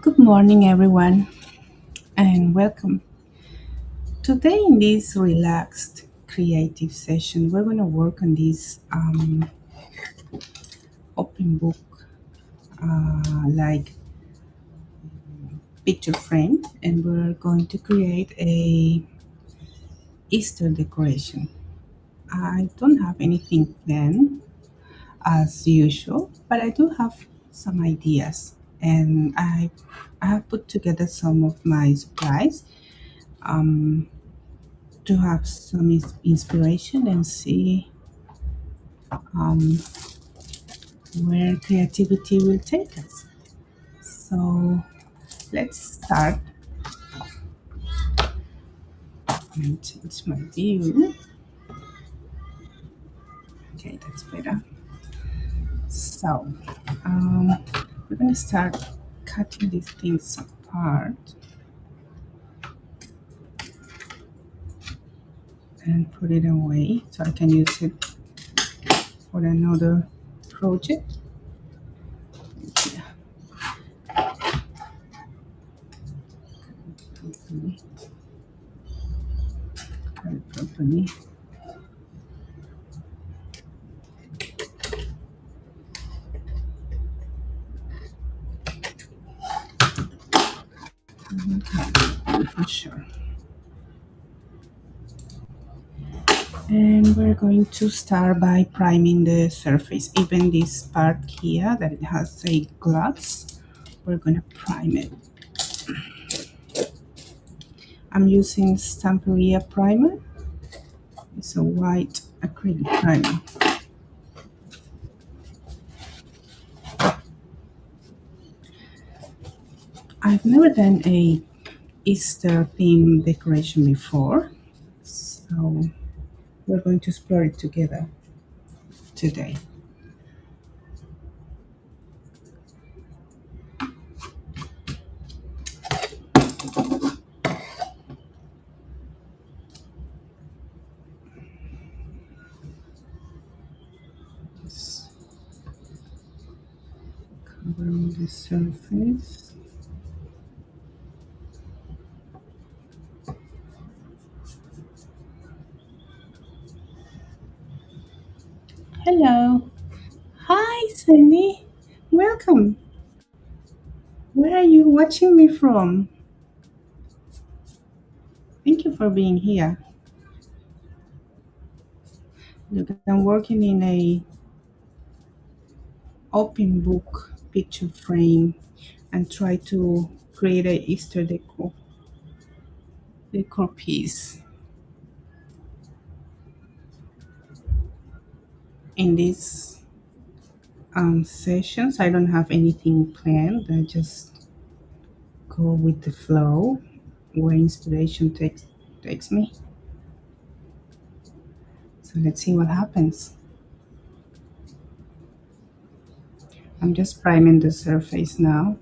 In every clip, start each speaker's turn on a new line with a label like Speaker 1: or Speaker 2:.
Speaker 1: Good morning, everyone, and welcome. Today, in this relaxed creative session, we're going to work on this open book like picture frame, and we're going to create a Easter decoration. I don't have anything planned as usual, but I do have some ideas, and I have put together some of my supplies um, to have some inspiration and see um, where creativity will take us. So let's start and change my view. Okay, that's better. So um, we're gonna start cutting these things apart and put it away so I can use it for another project. Yeah, properly, cut it properly. Okay, for sure. And we're going to start by priming the surface. Even this part here that it has a gloss, we're going to prime it. I'm using Stamperia primer. It's a white acrylic primer. I've never done a Easter theme decoration before, so we're going to explore it together today. Just covering the surface. Hello. Hi, Cindy. Welcome. Where are you watching me from? Thank you for being here. Look, I'm working in a open book picture frame and try to create a Easter decor piece. In these sessions, I don't have anything planned. I just go with the flow where inspiration takes me. So let's see what happens. I'm just priming the surface now.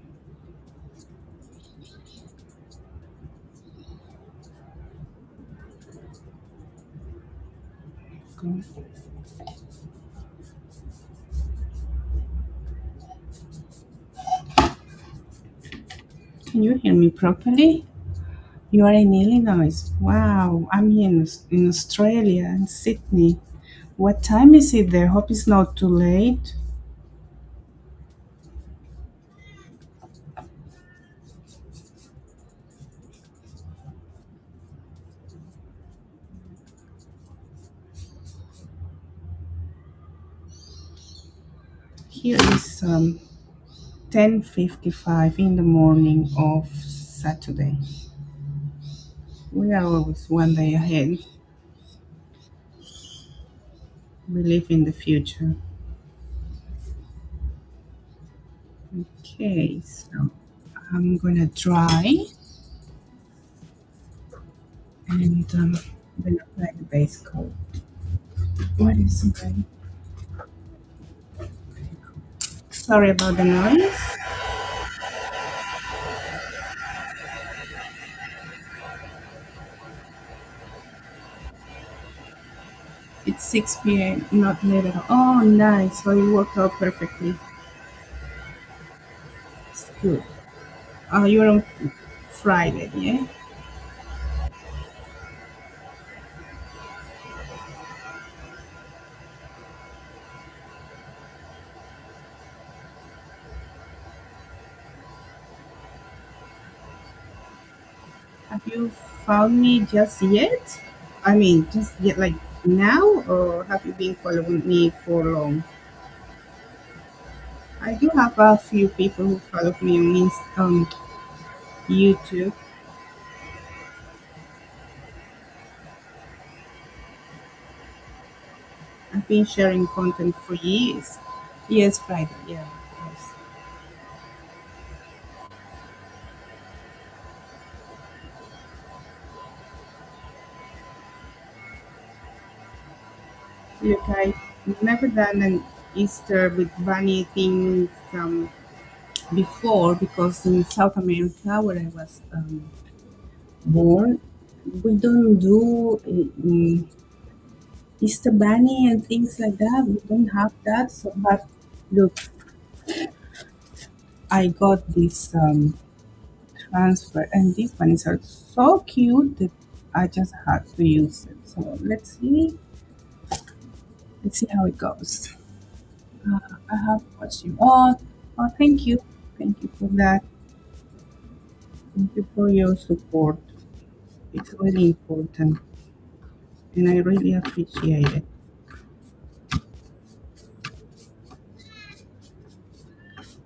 Speaker 1: Go. Can you hear me properly? You are in Illinois. Wow, I'm here in Australia, in Sydney. What time is it there? Hope it's not too late. Here is 10:55 in the morning of Saturday. We are always one day ahead. We live in the future. Okay, so I'm gonna dry and I'm gonna apply the base coat. What is my? Sorry about the noise. It's 6 p.m. Not late at all. Oh, nice. So it worked out perfectly. It's good. You're on Friday, yeah? Have you found me just yet? I mean, just yet, like now, or have you been following me for long? I do have a few people who follow me on YouTube. I've been sharing content for years. Yes, Friday, yeah, yes. Look, I've never done an Easter with bunny things before because in South America, where I was born, we don't do Easter bunny and things like that. We don't have that. So, but look, I got this transfer, and these bunnies are so cute that I just had to use it. So let's see how it goes. I have watched you. Oh, thank you for that. Thank you for your support. It's really important, and I really appreciate it.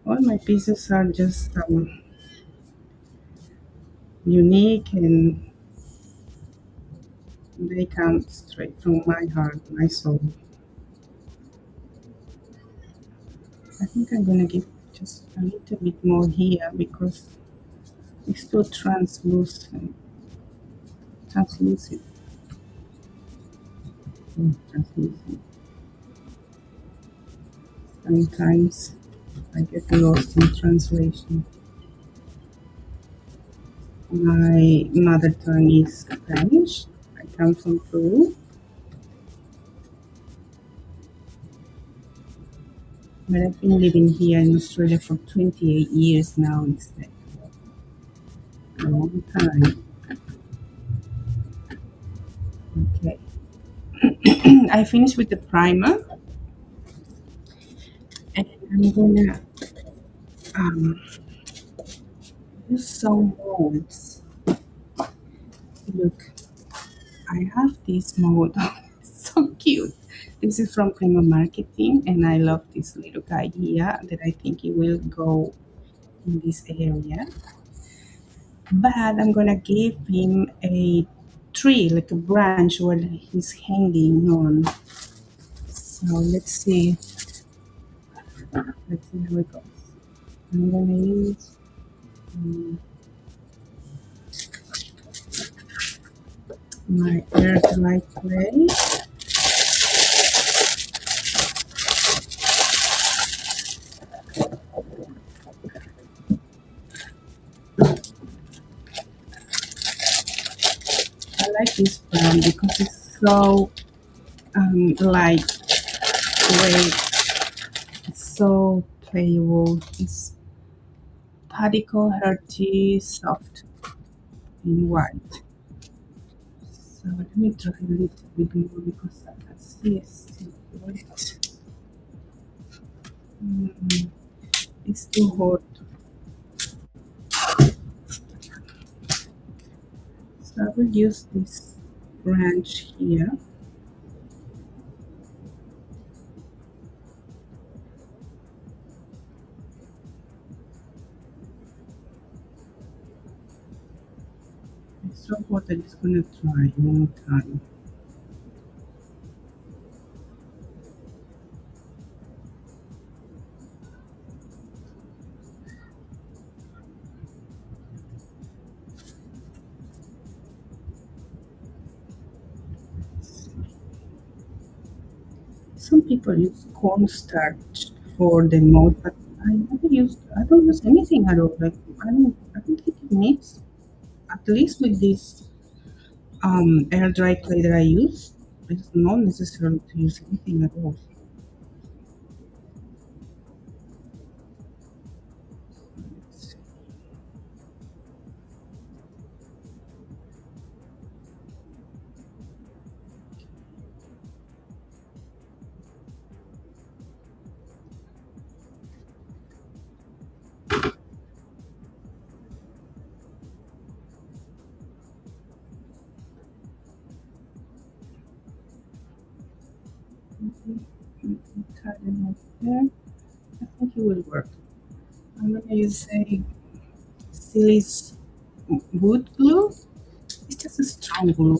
Speaker 1: All my pieces are just unique, and they come straight from my heart, my soul. I think I'm gonna give just a little bit more here because it's too translucent. Translucent. Translucent. Sometimes I get lost in translation. My mother tongue is Spanish. I come from Peru, but I've been living here in Australia for 28 years now. It's like a long time. Okay. I finished with the primer, and I'm gonna um, use some molds. Look, I have this mold. It's so cute. This is from Prima Marketing, and I love this little guy here that I think it will go in this area. But I'm gonna give him a tree, like a branch where he's hanging on. So let's see how it goes. I'm gonna use my air dry clay. I like this brand because it's so lightweight. It's so playable. It's particle hearty, soft, and white. So let me try a little bit more because I can see it's still wet. Mm, it's too hot. So I will use this branch here. It's so hot that it's gonna dry one more time. Some people use cornstarch for the mold, but I don't use anything at all. Like I don't think it needs, at least with this air dry clay that I use, it's not necessary to use anything at all. Cut it off there. I think it will work. I'm gonna use a Silly's wood glue. It's just a strong glue.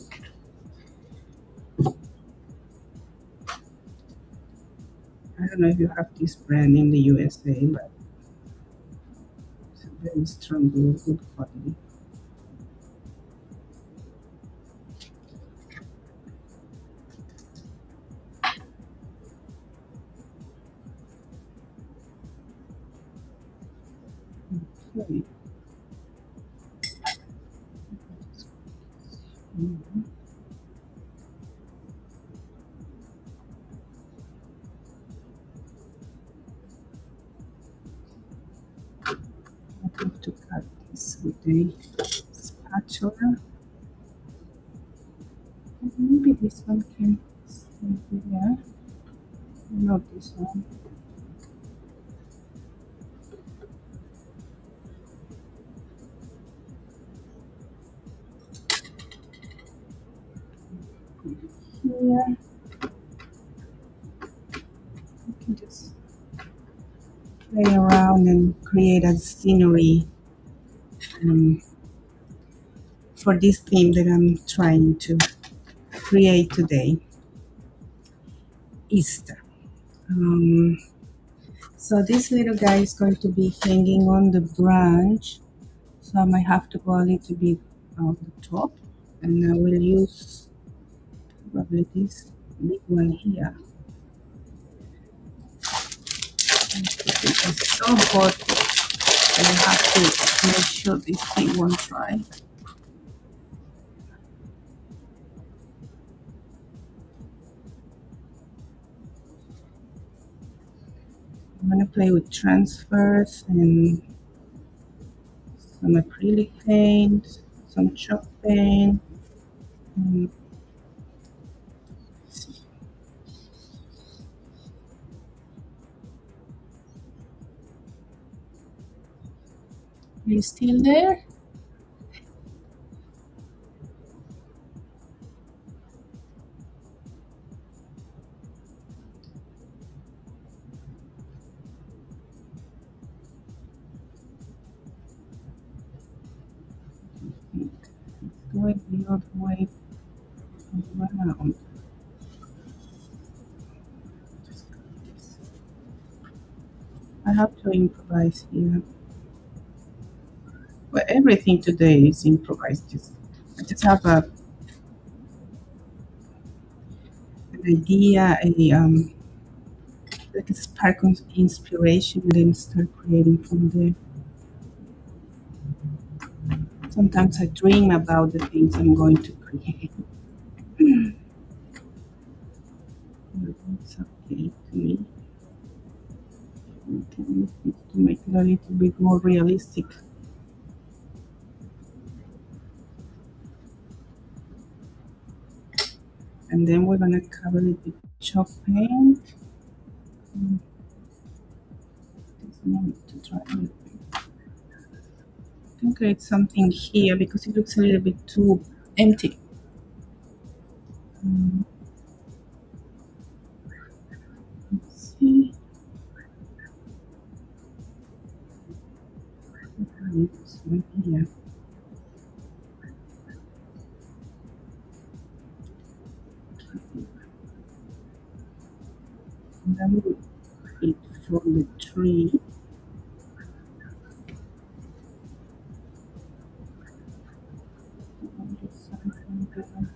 Speaker 1: I don't know if you have this brand in the USA, but it's a very strong glue, good quality. Okay. Mhm. I have to cut this with a spatula. Maybe this one can stay there. Not this one. Here, you can just play around and create a scenery um, for this theme that I'm trying to create today, Easter. Um, so this little guy is going to be hanging on the branch, so I might have to go a little bit on the top, and I will use probably this big one here. It's so hot, and I have to make sure this thing won't dry. I'm gonna play with transfers and some acrylic paint, some chalk paint. Mm, are you still there? It's going the other way around. I have to improvise here. But everything today is improvised. I just have an idea, like a spark of inspiration, and then start creating from there. Sometimes I dream about the things I'm going to create. It's okay to me. Okay, to make it a little bit more realistic. And then we're gonna cover it with chalk paint. Mm, This need to try it. I can create something here because it looks a little bit too empty. Mm, Let's see. This one here. And then we it from the tree. On this side and there.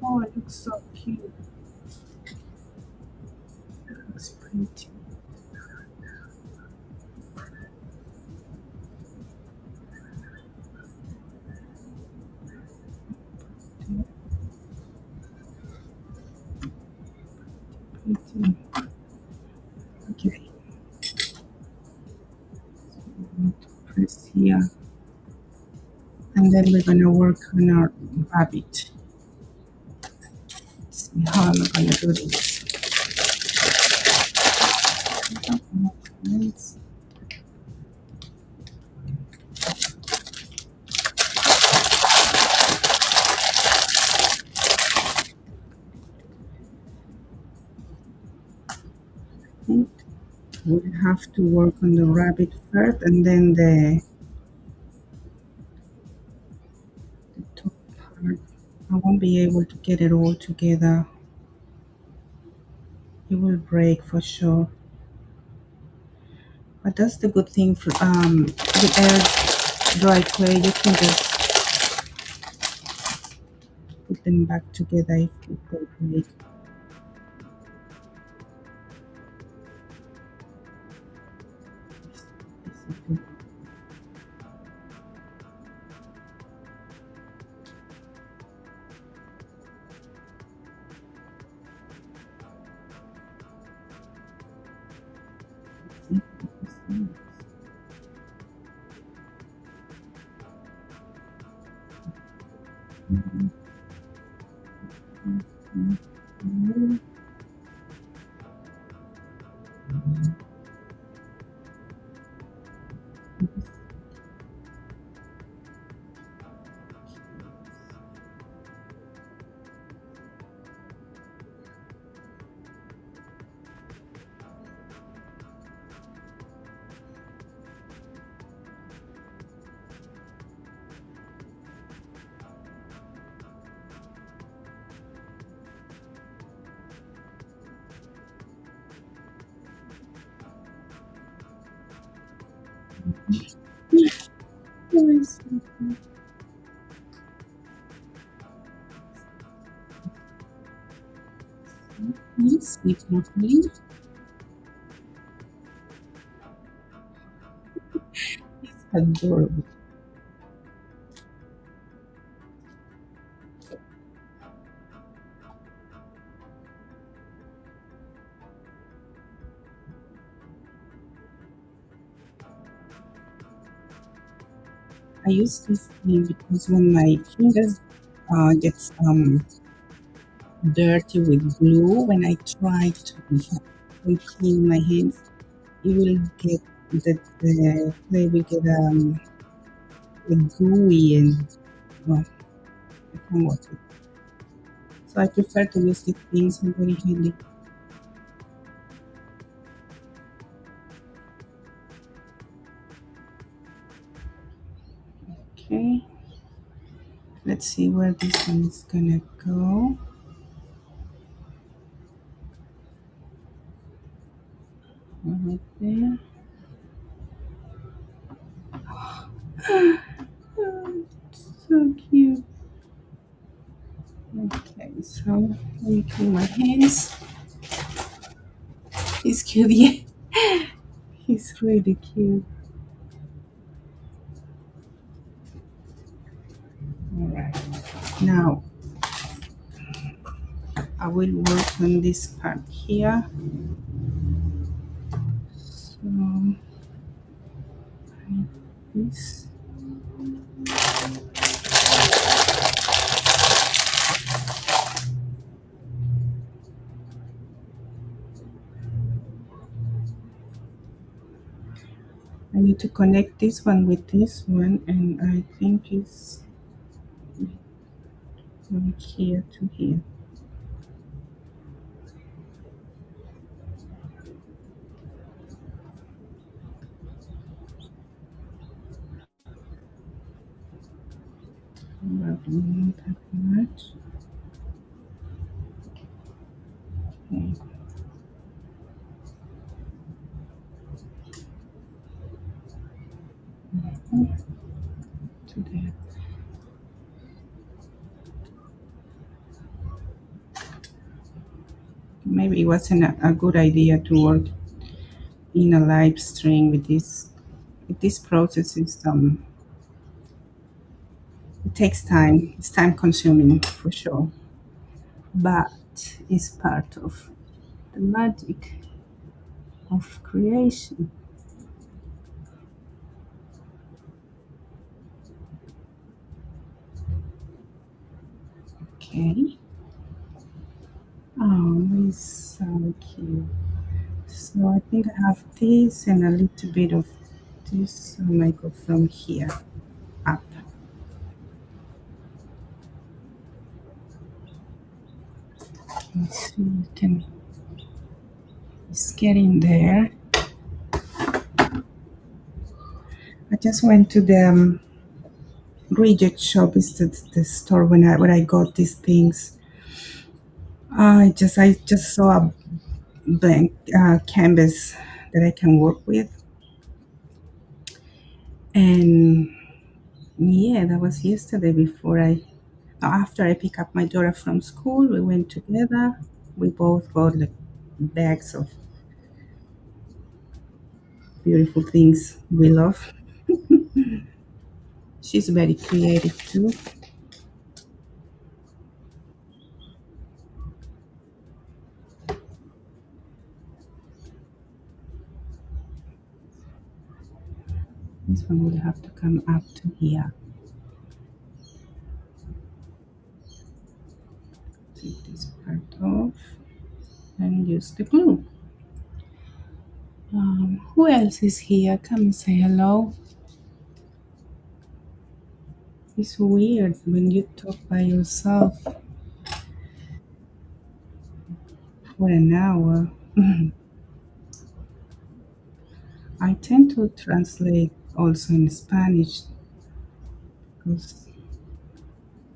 Speaker 1: Oh, it looks so cute. It looks pretty. Pretty. Okay. I'm going to press here. And then we're gonna work on our rabbit. Let's see how I'm gonna do this. Nice. We have to work on the rabbit first and then the top part. I won't be able to get it all together. It will break for sure. But that's the good thing for with air dry clay. You can just put them back together if they break. Basically. Yes, definitely. It's adorable. I use this thing because when my fingers gets dirty with glue, when I try to clean my hands, it will get the clay will get like gooey and well, I can't work it. So I prefer to use these things. They're very handy. Okay, let's see where this one is gonna go. Right there. Oh, so cute. Okay, so let me clean my hands. He's cute, yeah. He's really cute. All right. Now I will work on this part here. So this. I need to connect this one with this one, and I think it's from here to here. Probably not that much. Okay, to there. Maybe it wasn't a good idea to work in a live stream with this. With this process is it takes time. It's time consuming for sure, but it's part of the magic of creation. Okay. Oh, it's so cute. So I think I have this and a little bit of this. So I might go from here up. Let's see, you can it's getting there. just went to the reject shop. Is the store when I got these things. I just saw a blank canvas that I can work with, and yeah, that was yesterday before I after I pick up my daughter from school. We went together. We both got like bags of beautiful things we love. She's very creative too. This one will have to come up to here. Take this part off and use the glue. Who else is here? Come and say hello. It's weird when you talk by yourself for an hour. I tend to translate also in Spanish because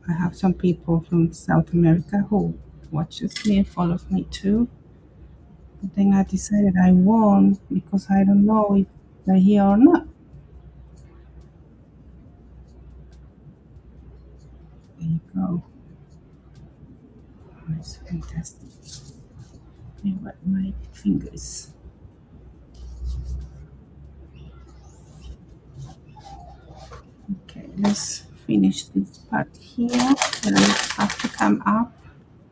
Speaker 1: I have some people from South America who watches me and follows me too. But then I decided I won't because I don't know if they're here or not. There you go. Oh, it's fantastic. I wet my fingers. Okay, let's finish this part here. Then I have to come up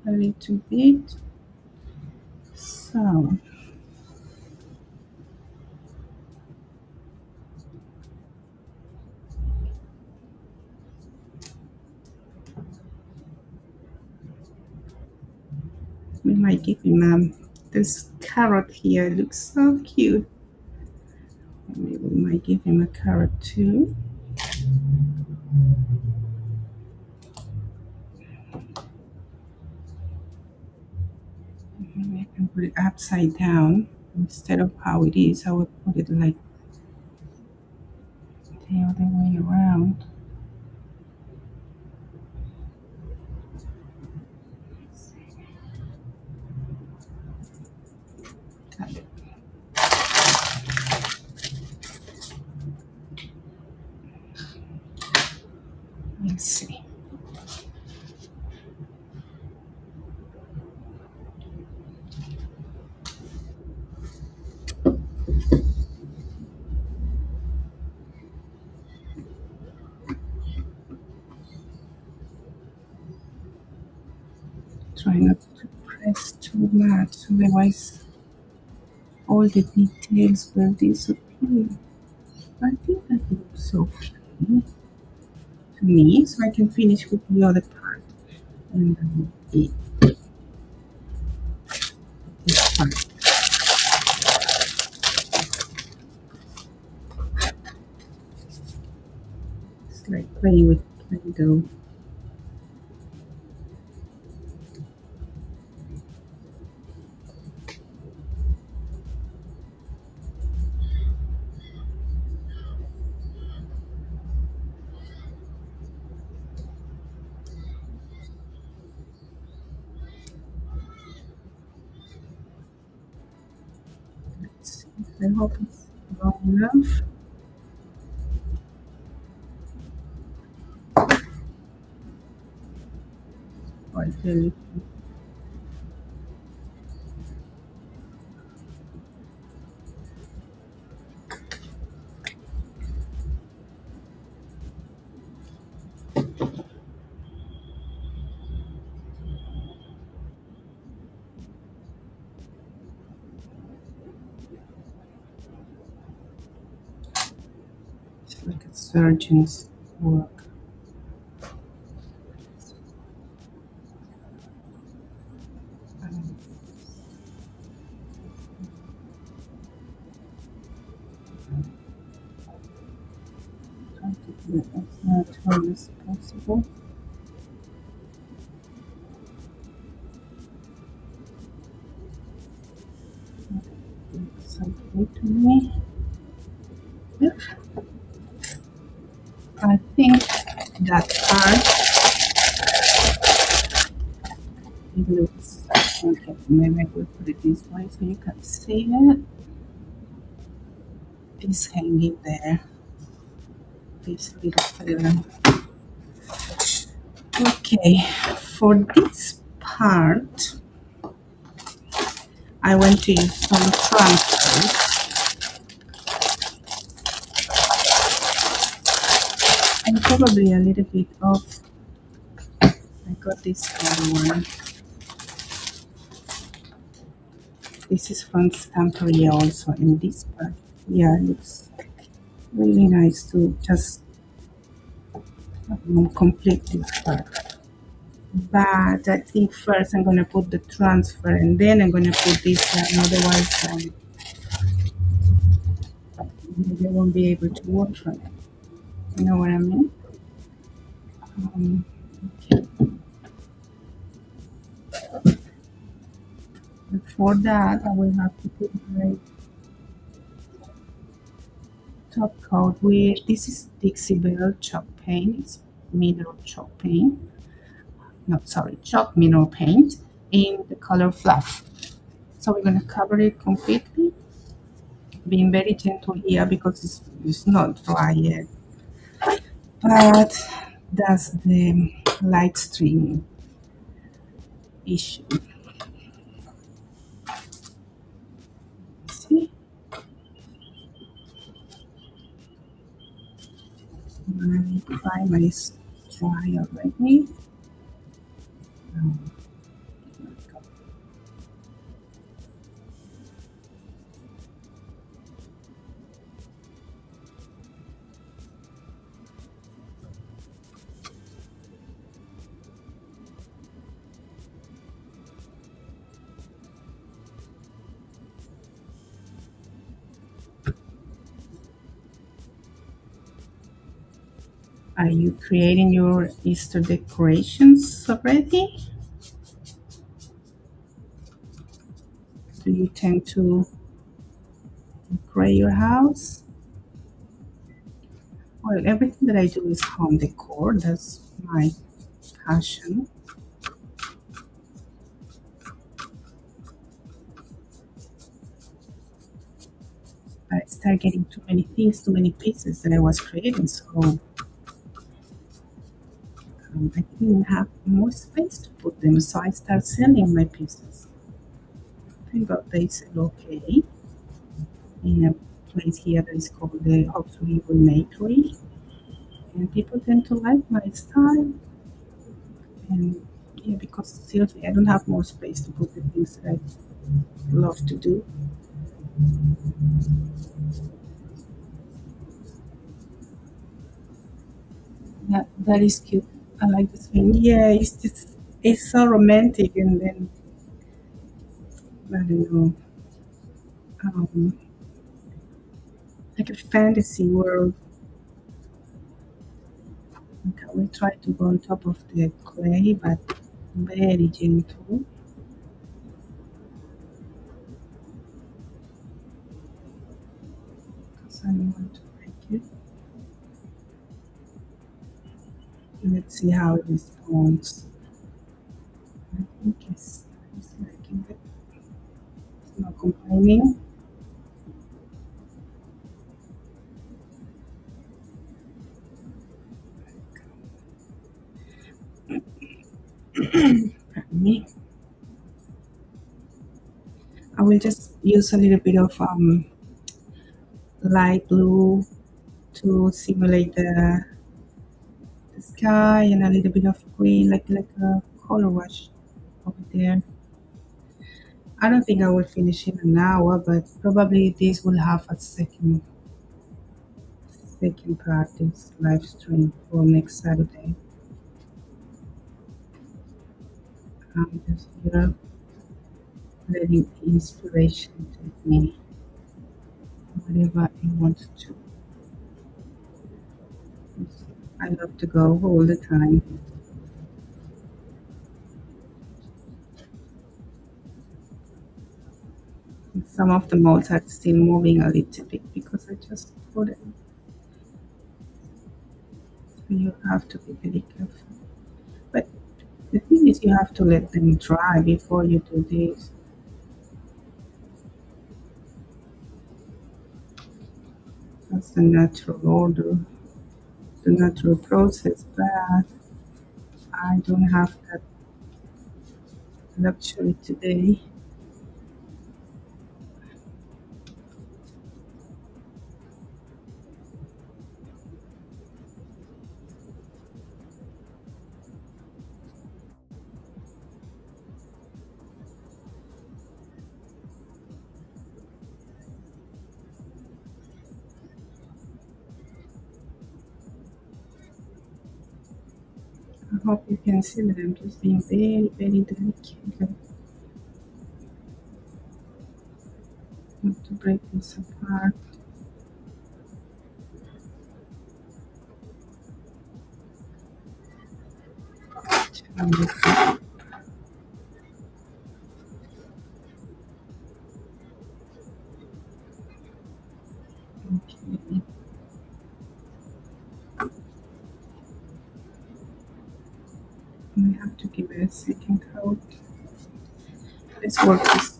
Speaker 1: a little bit. So we might give him this carrot here. It looks so cute. Maybe we might give him a carrot too. Maybe I can put it upside down instead of how it is. I would put it like the other way around. Got it. Let's see. Try not to press too much, otherwise all the details will disappear. I think that looks okay to me, so I can finish with the other part. And this part. It's like playing with Play-Doh. Let's see. I hope it's long enough. Or the it's like a surgeon's work. Um, try to do it as natural as possible. Something to me. Yep. I think that part it looks okay. Maybe I will put it this way so you can see it. It's hanging there. This little feather. Okay, for this part, I want to use some transfers and probably a little bit of. I got this one. This is from Stamperia also in this part. Yeah, it looks really nice to just complete this part. But I think first I'm gonna put the transfer and then I'm gonna put this one. Otherwise, they won't be able to work on it. You know what I mean? Um, okay. Before that, I will have to put my top coat with this is Dixie Belle chalk paint. It's mineral chalk paint. No, sorry, chalk mineral paint in the color fluff. So we're gonna cover it completely, being very gentle here because it's not dry yet. But that's the light stream issue. See, my primer is dry already. Um, Are you creating your Easter decorations already? Do you tend to decorate your house? Well, everything that I do is home decor. That's my passion. I started getting too many things, too many pieces that I was creating, so I didn't have more space to put them. So I started selling my pieces. Thank God they sell okay in a place here that is called the Hopefully Makery, and people tend to like my style. And yeah, because seriously, I don't have more space to put the things that I love to do. That is cute. I like this thing. Yeah, it's so romantic, and then I don't know, um, like a fantasy world. Okay, we try to go on top of the clay, but very gentle because I don't want to break it. Let's see how it responds. I think it's liking it. It's not complaining. Pardon me. I will just use a little bit of light blue to simulate the sky and a little bit of green, like a color wash over there. I don't think I will finish in an hour, but probably this will have a second part, this live stream for next Saturday. I'm just here letting inspiration take me wherever I want to. I love to go all the time. Some of the molds are still moving a little bit because I just put it. You have to be very careful. But the thing is, you have to let them dry before you do this. That's the natural order, the natural process. But I don't have that luxury today. I hope you can see that I'm just being very, very delicate not to break this apart. Okay, I have to give it a second coat. Let's work this.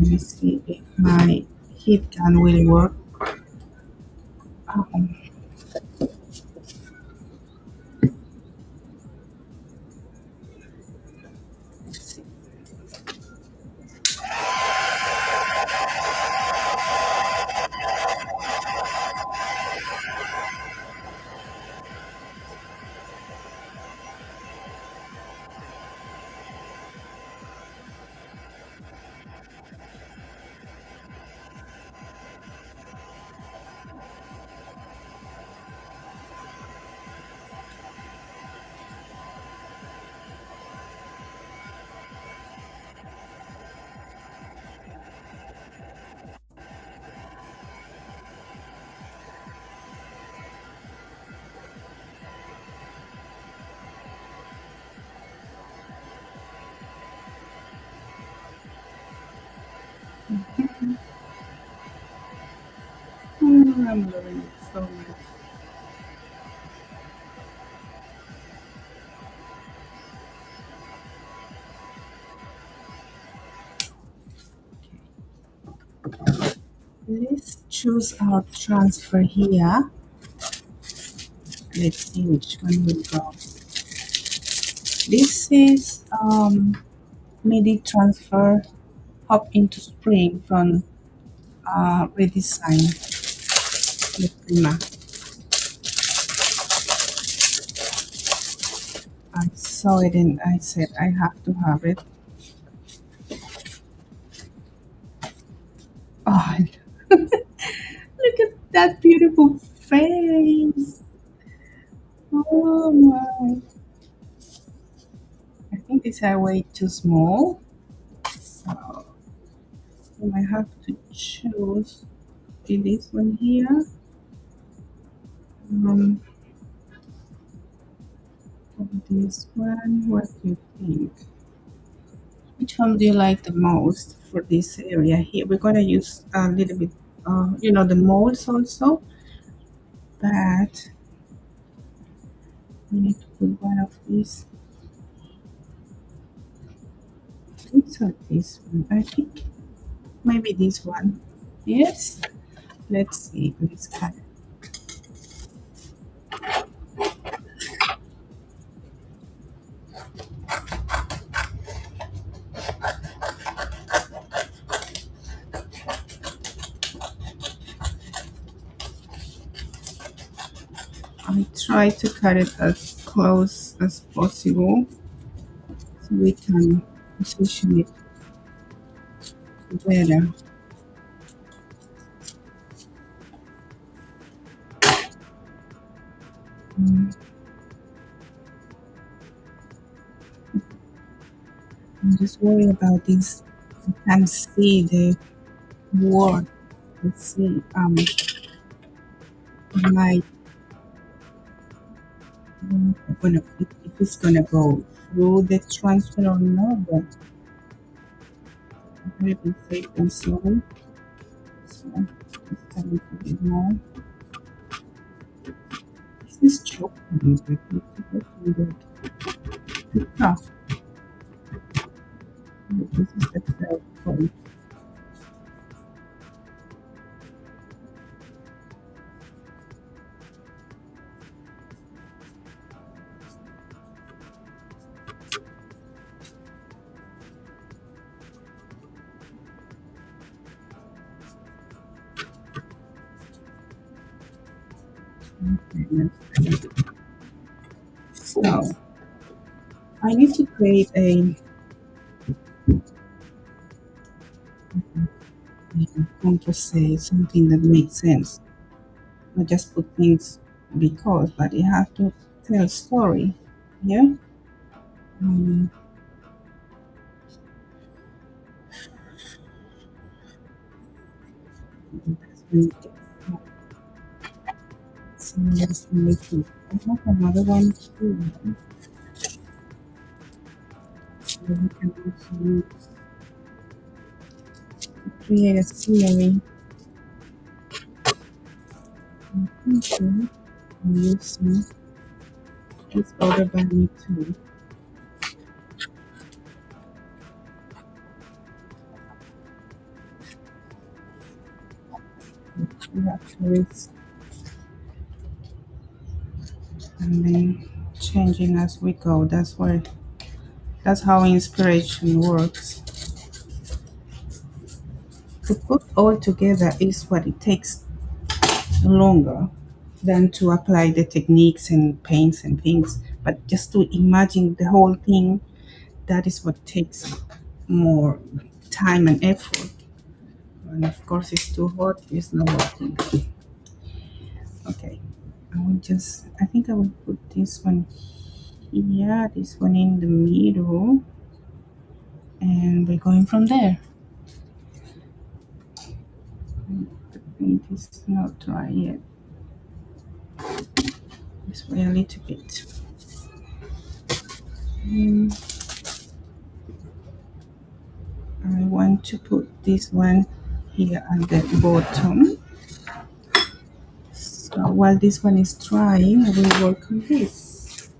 Speaker 1: Let me see if my heat gun will work. Um, let's see. I'm loving it so much. Let's choose our transfer here. Let's see which one will go. This is MIDI transfer hop into spring from redesign. The Prima. I saw it and I said I have to have it. Oh, look at that beautiful face. Oh my. I think these are way too small. So I might have to choose this one here. Um, or this one. What do you think? Which one do you like the most for this area here? We're gonna use a little bit, the molds also, but we need to put one of these. This or this one? I think maybe this one. Yes. Let's see. Let's cut it. I try to cut it as close as possible so we can position it better. Mm, I'm just worried about this. I can't see the word. Let's see. My if it's gonna go through the transfer or not. But very been safe and sorry. So just a little bit more. This is chocolate, but it's supposed to be like tough. This is the third point. Okay, so I need to create a how to say something that makes sense. Not just put things because, but you have to tell a story. Yeah. Um, that's when it gets more serious and little. I have another one too. So we can also use to create a scenery. Okay. I'm using this other bunny too. We have to risk and then changing as we go. That's how inspiration works. To put all together is what it takes longer than to apply the techniques and paints and things. But just to imagine the whole thing, that is what takes more time and effort. And of course, it's too hot, it's not working. Okay, I think I will put this one here, this one in the middle, and we're going from there. The paint is not dry yet. Just wait a little bit. Mm, I want to put this one here at the bottom. So while this one is drying, I will work on this.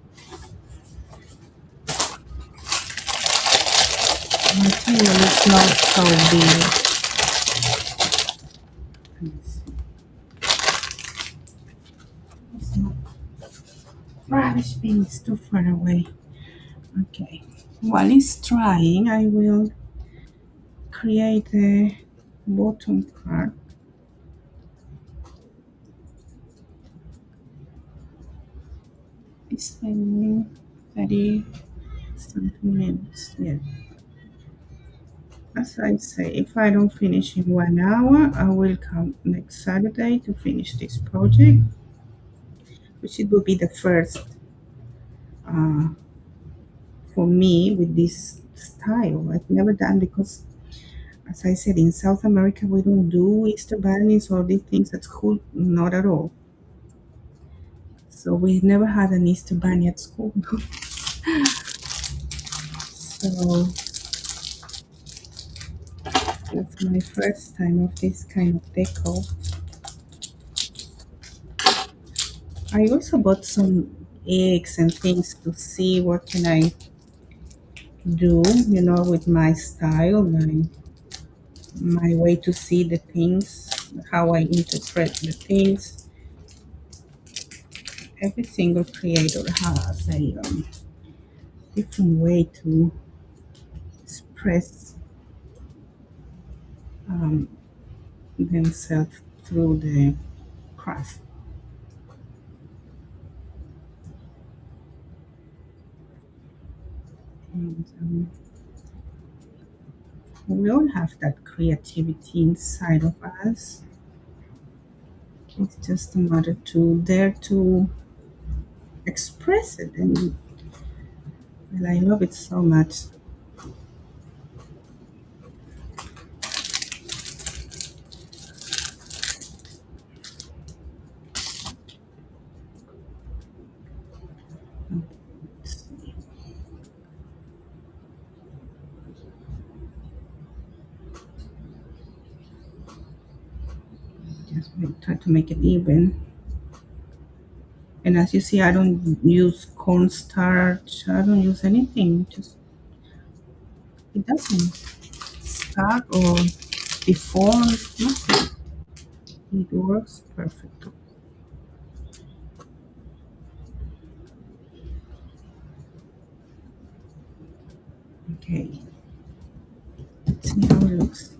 Speaker 1: The material is not so big. It's not rubbish bin is too far away. Okay. While it's drying, I will create the bottom part. It's 30 something minutes. Yeah. As I say, if I don't finish in 1 hour, I will come next Saturday to finish this project, which it will be the first uh, for me with this style. I've never done because, as I said, in South America we don't do Easter bunnies or these things at school, not at all. So we never had an Easter bunny at school. So that's my first time of this kind of decor. I also bought some eggs and things to see what can I do, with my style, my way to see the things, how I interpret the things. Every single creator has a different way to express um, themselves through the craft. And we all have that creativity inside of us. It's just a matter to dare to express it, and well, I love it so much. I try to make it even. And as you see, I don't use cornstarch. I don't use anything. Just it doesn't start or deform. Nothing. It works perfect. Okay. Let's see how it looks.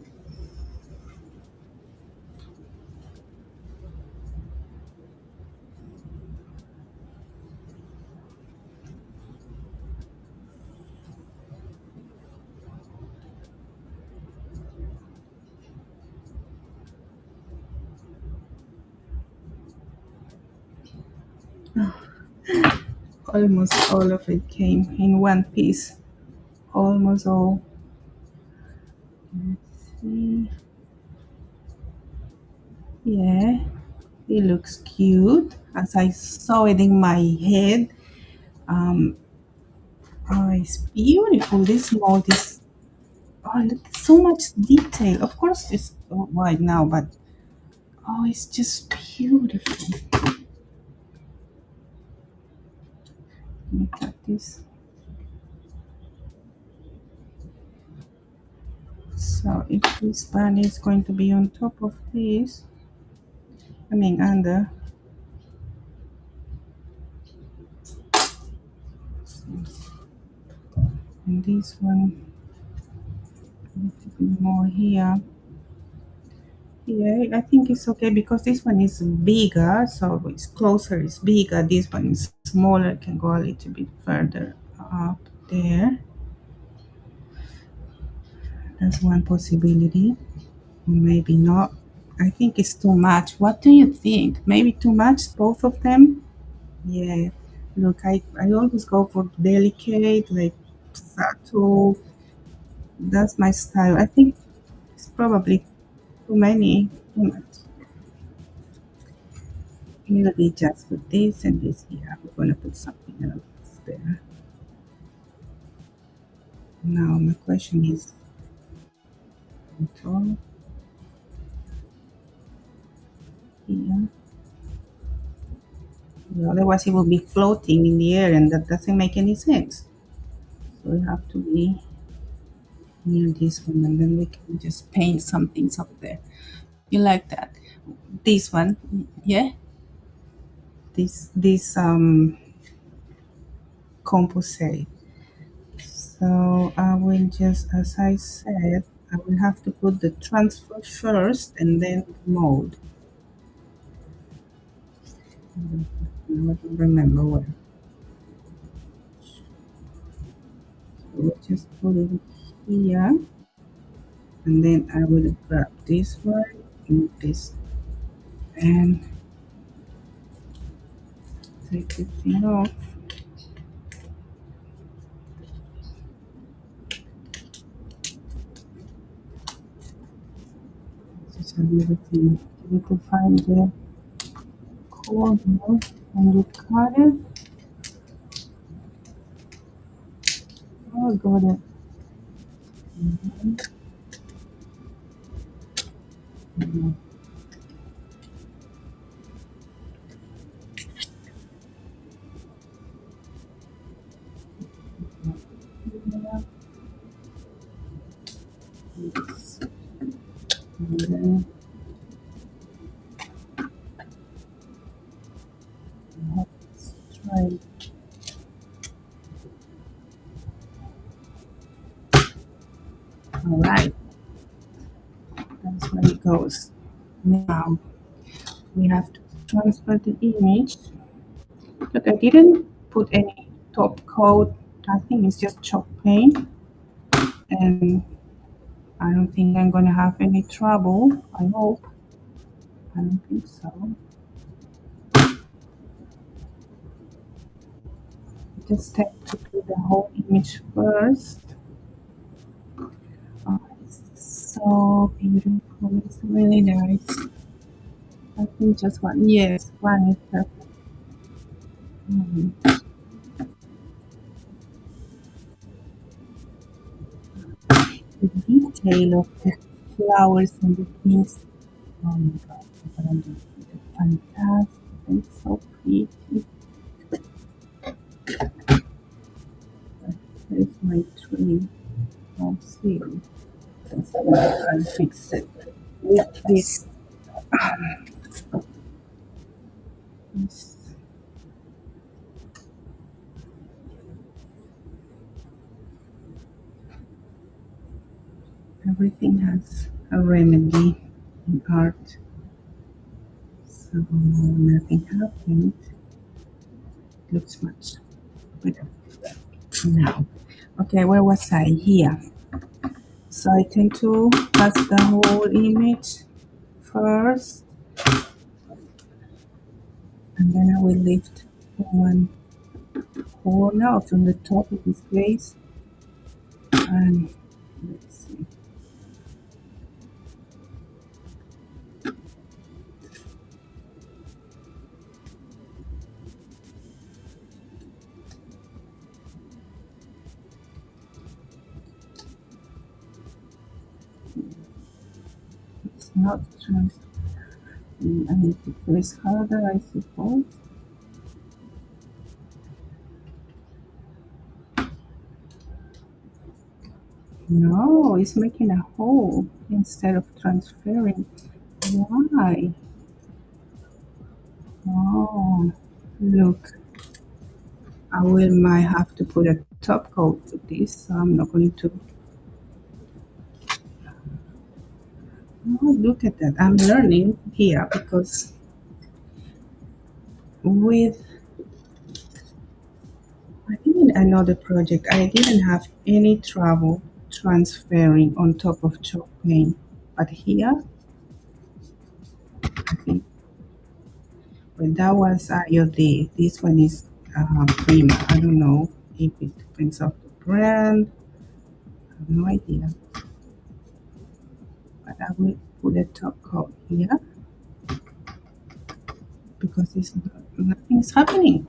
Speaker 1: Almost all of it came in one piece. Almost all. Let's see. Yeah, it looks cute. As I saw it in my head, um, oh, it's beautiful. This mold is, oh, look, so much detail. Of course, it's white now, but oh, it's just beautiful. Look at this. So if this band is going to be on top of this, I mean under, and this one a little bit more here. Yeah, I think it's okay because this one is bigger, so it's closer, it's bigger. This one is smaller, can go a little bit further up there. That's one possibility. Maybe not. I think it's too much. What do you think? Maybe too much, both of them? Yeah. Look, I always go for delicate, like subtle. That's my style. I think it's probably too many, too much. It'll be just with this and this here. We're gonna put something else there. Now my question is, control here. Otherwise, it will be floating in the air, and that doesn't make any sense. So we have to be near this one, and then we can just paint some things up there. You like that? This one, yeah. This composite. So I will just, as I said, I will have to put the transfer first and then mold. I don't remember where. So we'll just put it here, and then I will grab this one and this, and take this thing off. This is another thing. You need to find the corner and you cut it. Oh, got it. Mhm. Yeah, this. And then let's try. All right, that's where it goes. Now we have to transfer the image. Look, I didn't put any top coat. I think it's just chalk paint, and I don't think I'm gonna have any trouble. I hope. I don't think so. Just have to do the whole image first. Oh, it's so beautiful. It's really nice. I think just one. Yes, one is perfect. Mhm. The detail of the flowers and the things. Oh my god. And fantastic. It's so pretty. There's my tree. I'll see. I'll fix it with this. Everything has a remedy in art. So nothing happened. Looks much better now. Okay, where was I? Here. So I tend to pass the whole image first, and then I will lift one corner or from the top in this case, and let's see. It's not trans. I need to press harder, I suppose. No, it's making a hole instead of transferring. Why? Oh, look. I will might have to put a top coat to this, so I'm not going to. Oh, look at that. I'm learning here because with I think in another project I didn't have any trouble transferring on top of chalk paint. But here, I think well, that was IOD. This one is Prima. I don't know if it depends on the brand. I have no idea. But I will put a top coat here because it's not, nothing is happening.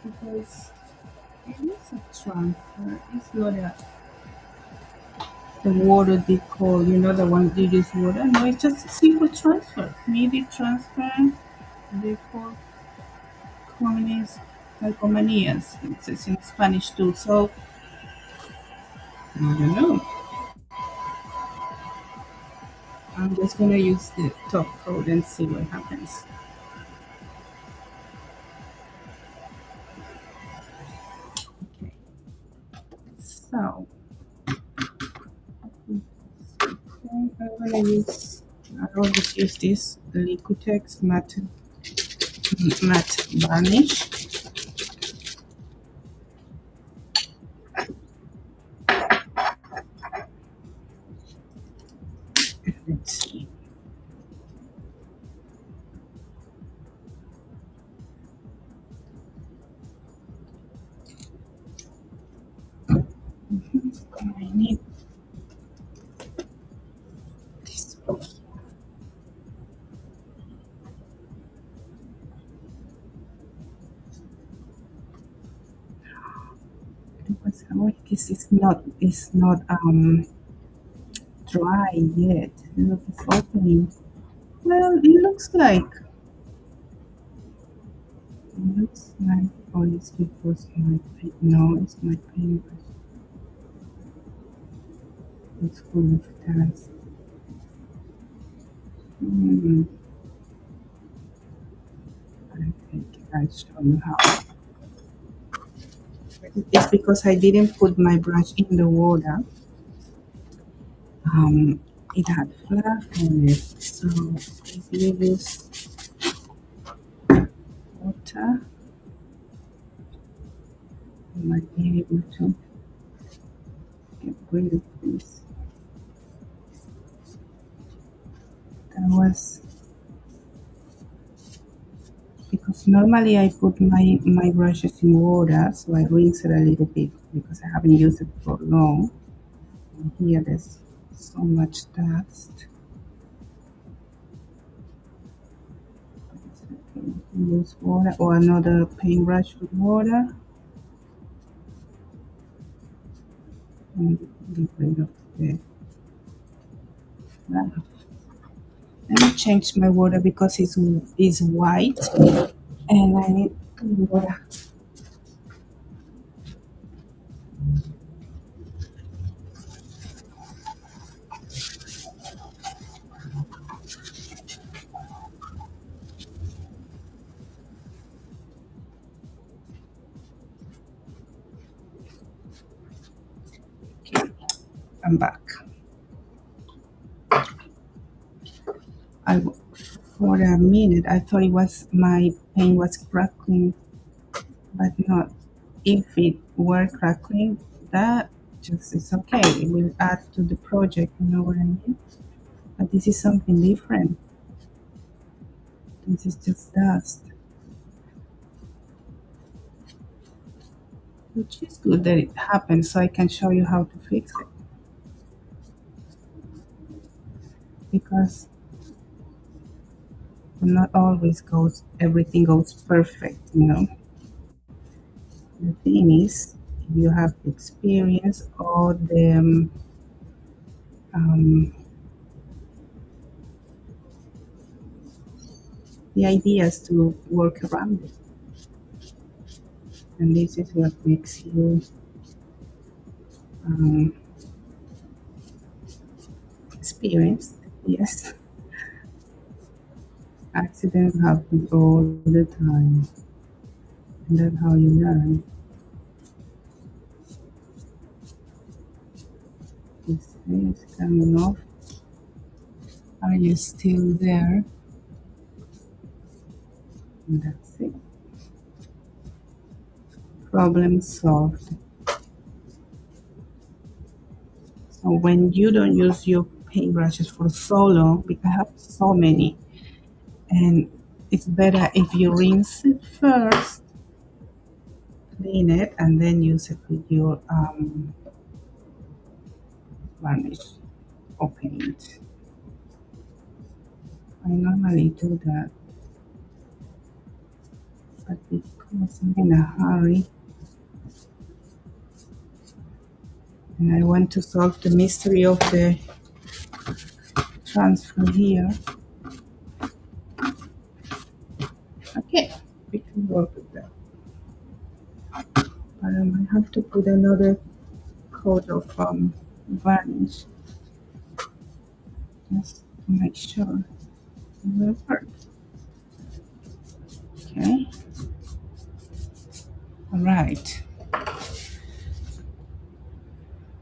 Speaker 1: Because it is a transfer. It's not a the water decor, you know, the one you use water. No, it's just a simple transfer. MIDI transfer, decor, communis, calcomanías. It says in Spanish too. So I don't know. I'm just gonna use the top coat and see what happens. Okay. So I'm gonna use. I always use this Liquitex matte varnish. Let's see. I need this one. Because this is not dry yet. Look, it's opening. Well, it looks like oh, it's because my paint. No, it's my paintbrush. It's full of dust. Hmm. I think I'll show you how. It's because I didn't put my brush in the water. Um, it had fluff on it, so if you use water, you might be able to get rid of this. That was because normally I put my brushes in water, so I rinse it a little bit because I haven't used it for long. And here there's so much dust. Use water or another paintbrush with water and get rid of the fluff. Let me change my water because it's white and I need water. I'm back. I, for a minute, I thought it was my paint was crackling, but not. If it were crackling, that just is okay. It will add to the project, you know what I mean? But this is something different. This is just dust, which is good that it happens so I can show you how to fix it. Because not always goes, everything goes perfect, you know. The thing is, if you have the experience or um, the ideas to work around it. And this is what makes you um, experienced. Yes, accidents happen all the time, and that's how you learn. This is coming off. Are you still there? And that's it. Problem solved. So when you don't use your paintbrushes for so long, because I have so many, and it's better if you rinse it first, clean it, and then use it with your varnish or paint. I normally do that, but because I'm in a hurry and I want to solve the mystery of the transfer here, okay, we can work with that. But I might have to put another coat of varnish just to make sure it will work. Okay, all right.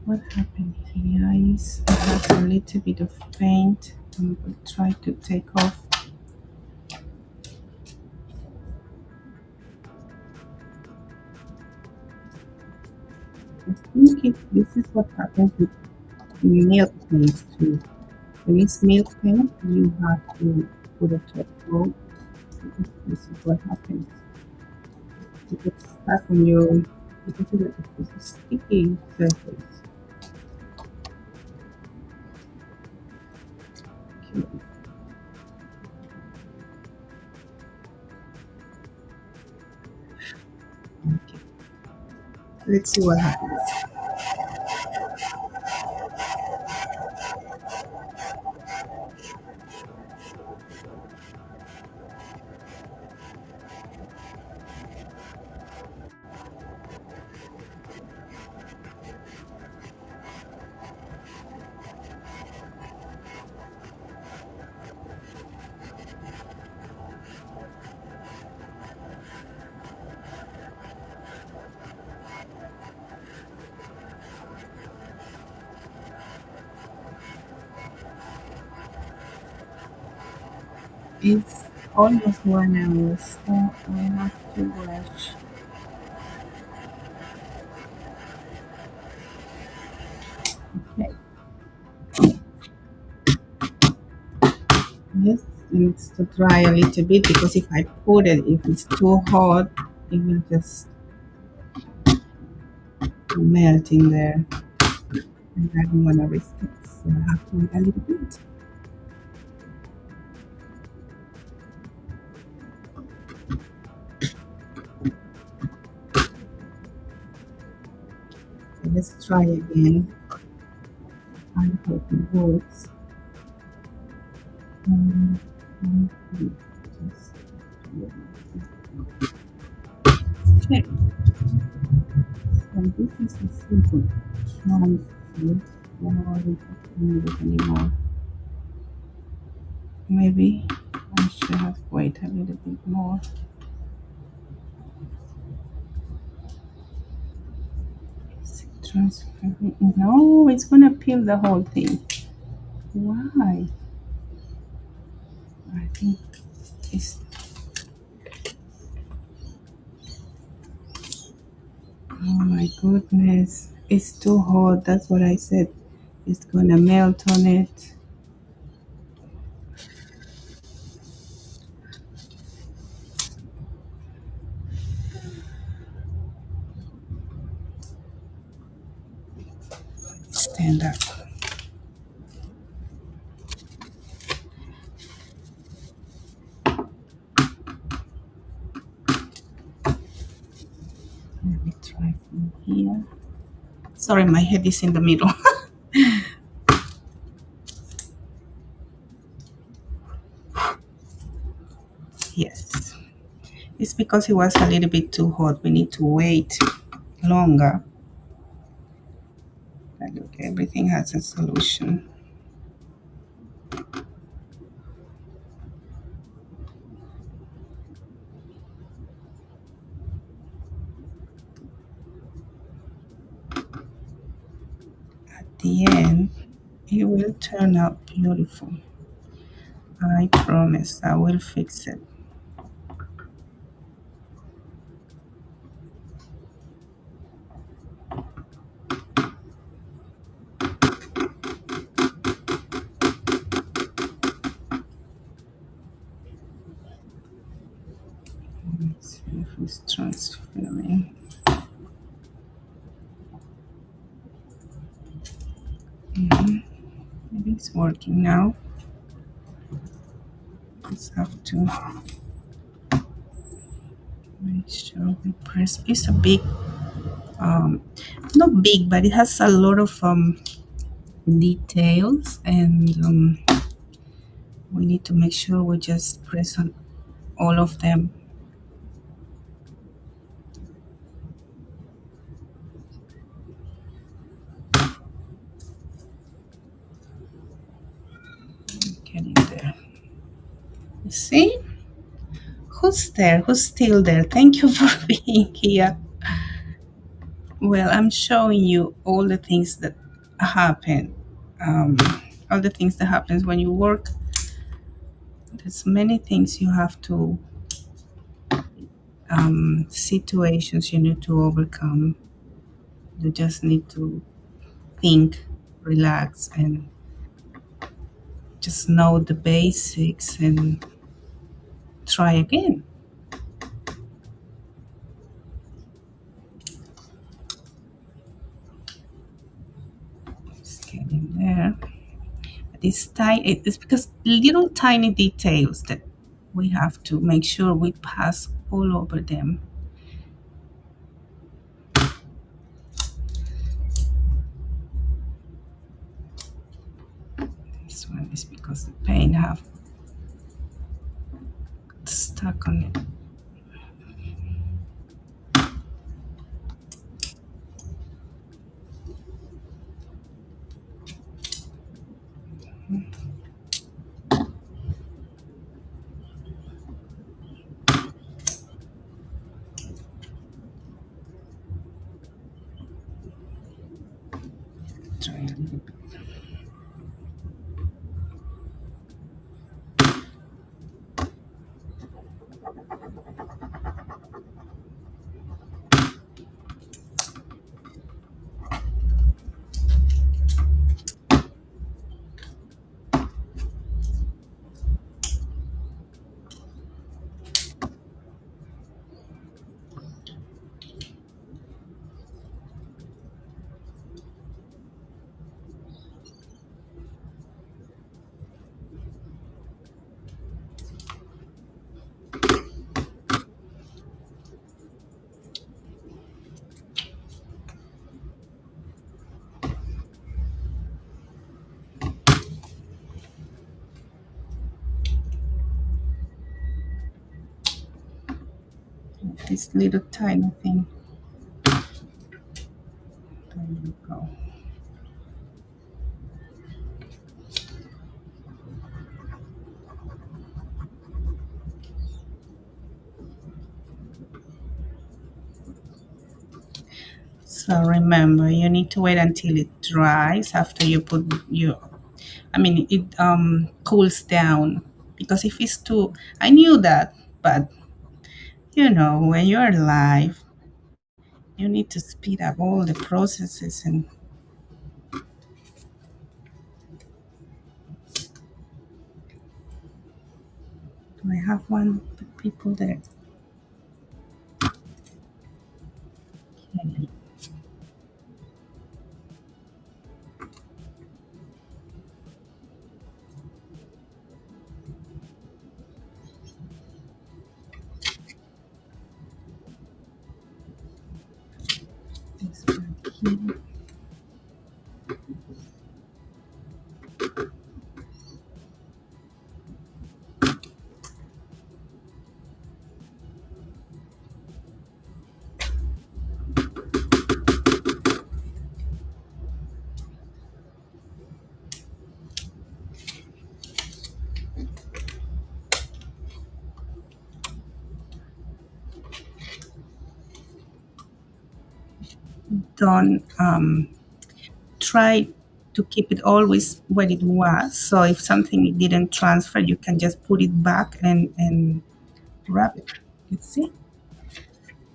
Speaker 1: What happened here is it has a little bit of paint. I'm going to try to take off. I think this is what happens with milk paint too. When it's milk paint, you have to put a top coat. This is what happens. It gets stuck on your because it's a sticky surface. Okay. Okay. Let's see what happens. It's almost 1 hour, so I have to rush. Okay. Yes. It needs to dry a little bit because if I put it, if it's too hot, it will just melt in there. And I don't want to risk it, so I have to wait a little bit. So let's try again. I hope it works. Um, just- Okay, so this is a simple transfer. Why don't need it anymore? Maybe I should have waited a little bit more. Is it transferring? No, it's gonna peel the whole thing. Why? I think it's. Oh my goodness. It's too hot. That's what I said. It's gonna melt on it. Stand up. Let me try from here. Sorry, my head is in the middle. Yes. It's because it was a little bit too hot. We need to wait longer. But look, everything has a solution. At the end, it will turn out beautiful. I promise I will fix it. Let's see if it's transferring. Maybe it's working now. Just have to make sure we press. It's a big, um, not big, but it has a lot of details, and we need to make sure we just press on all of them. Getting there. You see? Who's there? Who's still there? Thank you for being here. Well, I'm showing you all the things that happen. Um, all the things that happens when you work. There's many things you have to situations you need to overcome. You just need to think, relax, and just know the basics and try again. Just getting there. It's tiny. It's because little tiny details that we have to make sure we pass all over them. This one is because the paint have stuck on it. Try a little bit. this little tiny thing. There you go. So remember, you need to wait until it dries after you put it cools down, because if it's too, I knew that, but when you're live, you need to speed up all the processes. And do I have one with people there? Okay, this one here. Don't try to keep it always where it was. So if something didn't transfer, you can just put it back and wrap it. You see?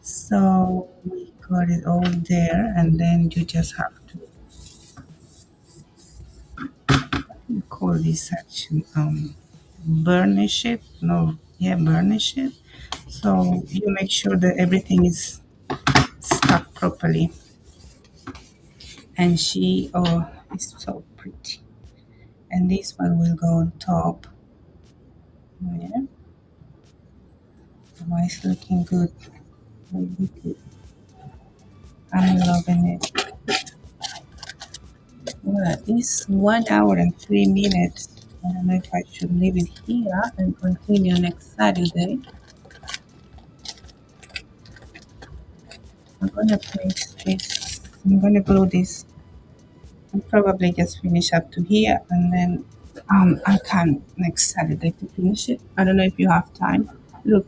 Speaker 1: So we got it all there, and then you just have to call this section burnish it. No, yeah, burnish it. So you make sure that everything is stuck properly. And she, oh, it's so pretty. And this one will go on top. Yeah, oh, it's looking good. Really good. I'm loving it. Well, it's 1 hour and 3 minutes. I don't know if I should leave it here and continue next Saturday. I'm gonna place this. I'm gonna glue this and probably just finish up to here, and then I can next Saturday to finish it. I don't know if you have time. Look,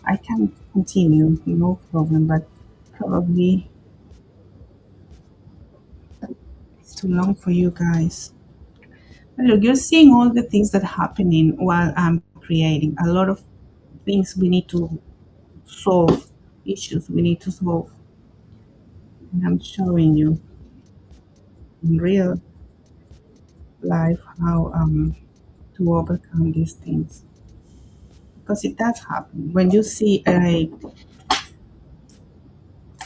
Speaker 1: I can continue, no problem, but probably it's too long for you guys. But look, you're seeing all the things that are happening while I'm creating. A lot of things we need to solve, issues we need to solve. And I'm showing you in real life how to overcome these things, because it does happen. When you see a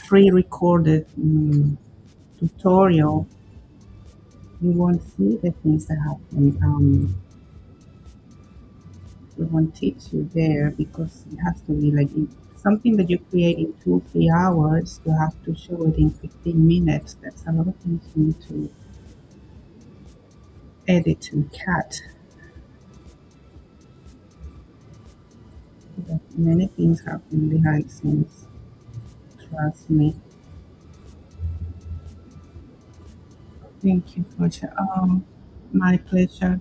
Speaker 1: pre-recorded tutorial, you won't see the things that happen. We won't teach you there, because it has to be like something that you create in 2 3 hours. You have to show it in 15 minutes. That's a lot of things you need to edit and cut. But many things happen behind the scenes. Trust me. Thank you for my pleasure.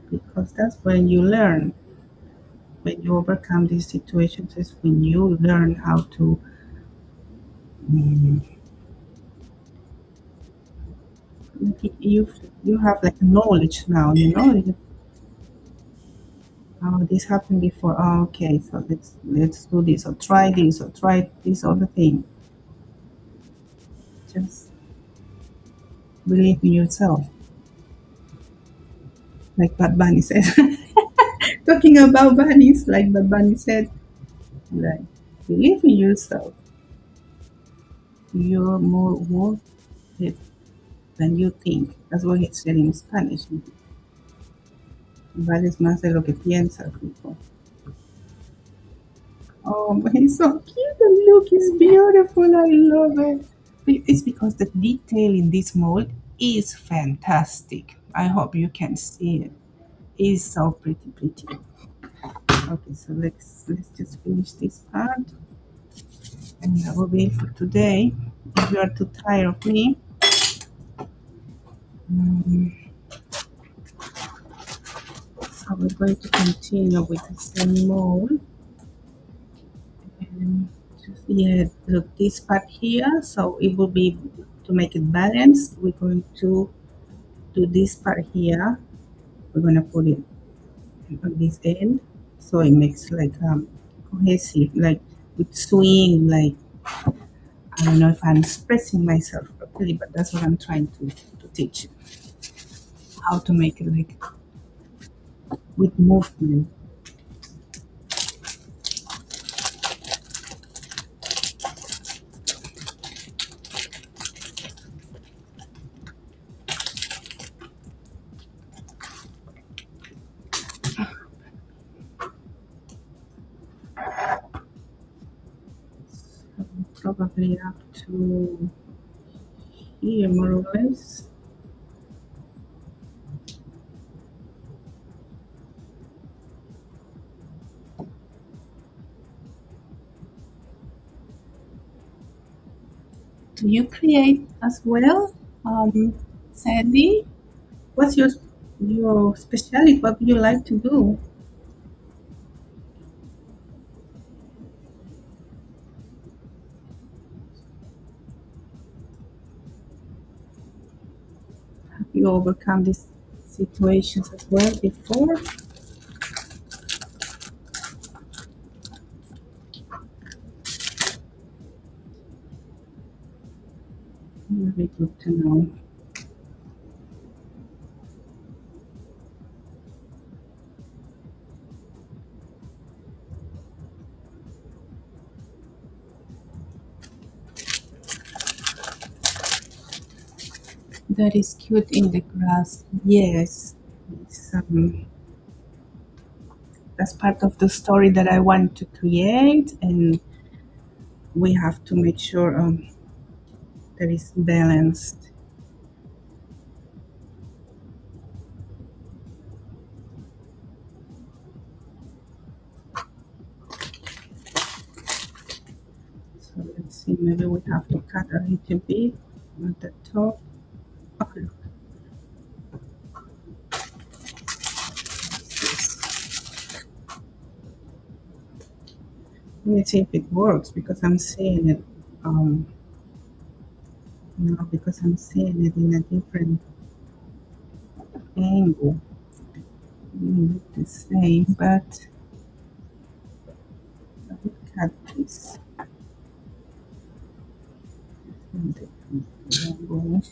Speaker 1: Because that's when you learn. When you overcome these situations, is when you learn how to. mm, you you have like knowledge now. Oh, this happened before. Oh, okay, so let's do this, or try this, or try this other thing. Just believe in yourself, like Bad Bunny said. Talking about bunnies, like Bad Bunny said, like believe in yourself. You're more worth it than you think. That's what he said in Spanish. Vales más de lo que piensas, people. Oh, but he's so cute. The look is beautiful. I love it. It's because the detail in this mold is fantastic. I hope you can see it. It's so pretty. Okay, so let's just finish this part, and that will be it for today. If you are too tired of me, so we're going to continue with the same mold. And just, yeah, look, this part here, so it will be to make it balanced. We're going to do this part here. We're going to put it on this end, so it makes like cohesive, like with swing, like I don't know if I'm expressing myself properly, but that's what I'm trying to teach you, how to make it like with movement. Probably up to here, more or less. Do you create as well, Sandy? What's your specialty? What do you like to do? Have you overcome these situations as well before? Very good to know. That is cute in the grass. Yes, it's, that's part of the story that I want to create, and we have to make sure that it's balanced. So let's see, maybe we have to cut a little bit at the top. Oh, look, let me see if it works because I'm seeing it. No, because I'm seeing it in a different angle. It look the same, but I will cut this from different angle.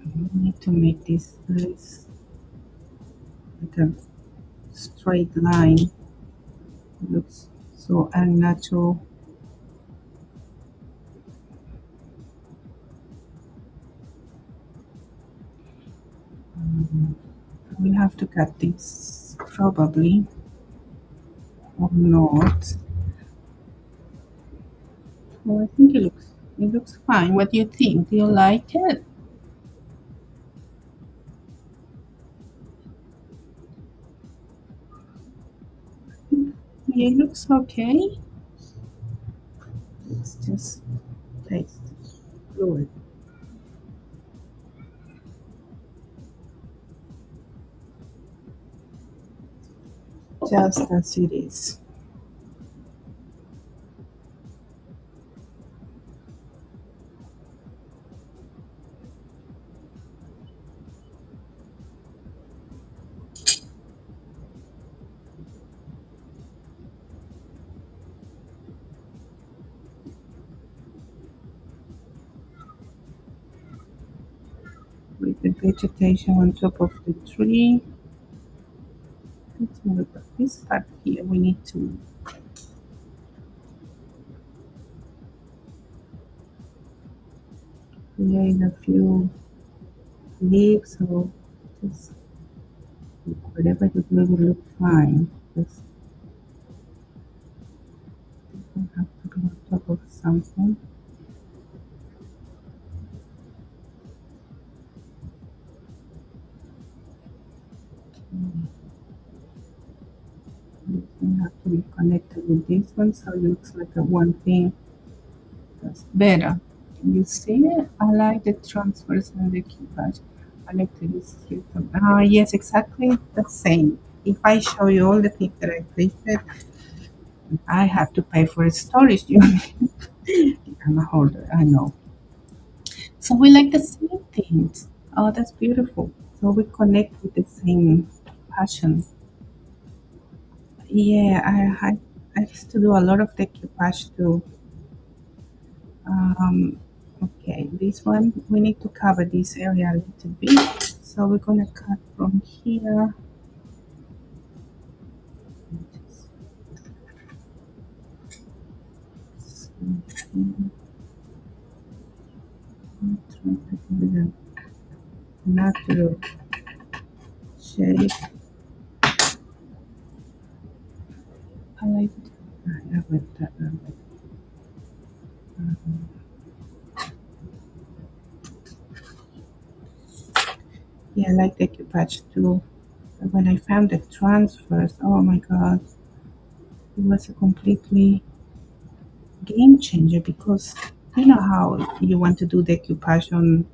Speaker 1: I need to make this less like a straight line. It looks so unnatural. I will have to cut this probably or not. Well, I think it looks fine. What do you think? Do you like it? Yeah, it looks okay. Let's just paste glue it just as it is. With the vegetation on top of the tree. Let's move this part here. We need to create a few. sleep, so just whatever you do will look fine. Just don't have to be on top of something. You have to be connected with this one, so it looks like a one thing. That's better. You see it? I like the transfers and the keepage. I like to use here. Yes, exactly the same. If I show you all the things that I placed, I have to pay for storage unit. I'm a hoarder, I know. So we like the same things. Oh, that's beautiful. So we connect with the same passion. Yeah, I used to do a lot of decoupage too. Okay, this one we need to cover this area a little bit. So we're gonna cut from here. So, with a natural shape. I like it. I like that. Yeah, I like decoupage too. But when I found the transfers, oh my god, it was a completely game changer because you know how you want to do decoupage on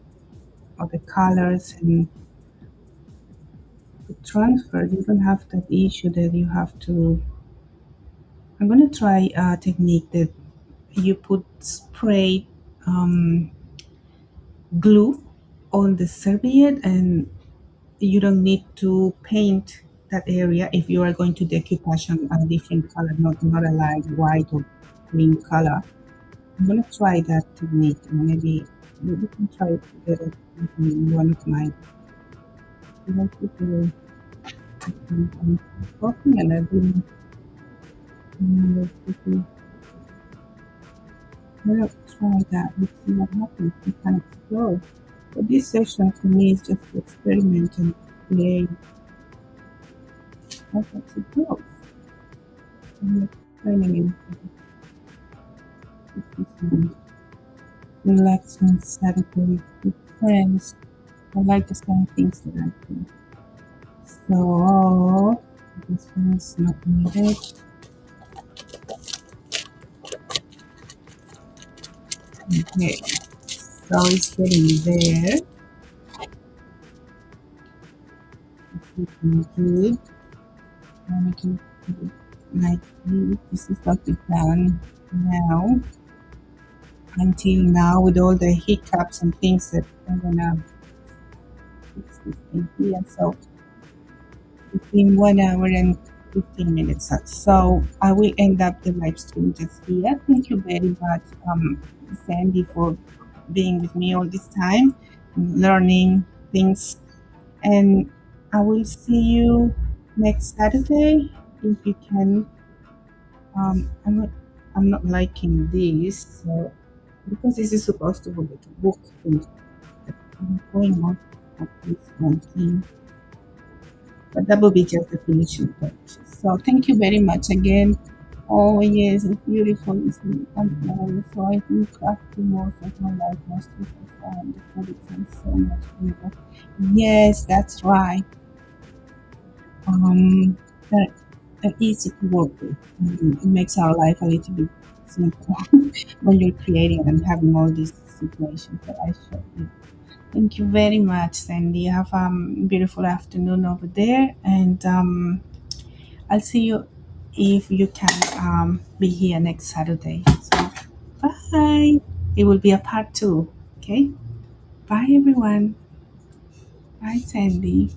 Speaker 1: all the colors and the transfer, you don't have that issue that you have to. I'm gonna try a technique that you put spray um, glue on the serviette and you don't need to paint that area if you are going to decoupage on a different color, not a light white or green color. I'm gonna try that technique and maybe we can try it together in one of my like to do talking and I didn't remember to well, try that. Let's see what happens. We can explore. But this session for me is just to experiment and create how it goes. I'm like training in this relaxing Saturday with friends. I like the same things that I do. So this one is not needed. Okay, so it's getting there. It's looking good. And we can put it like this. This is what we've done now. Until now, with all the hiccups and things that I'm gonna fix this thing here. So it's been 1 hour and 15 minutes. So I will end up the live stream just here. Thank you very much, Sandy, for being with me all this time, learning things. And I will see you next Saturday if you can. I'm not liking this because this is supposed to be like a book thing. I'm going on at this one thing, but that will be just the finishing touch. So thank you very much again. Oh yes, it's beautiful. So I think crafting most of my life, most of the time, because it's so much beautiful. Yes, that's right. Um, they're, they're easy to work with. It makes our life a little bit simple when you're creating and having all these situations that I showed you. Thank you very much, Sandy. Have a beautiful afternoon over there, and I'll see you if you can be here next Saturday. So, bye. It will be a part two. Okay. Bye, everyone. Bye, Sandy.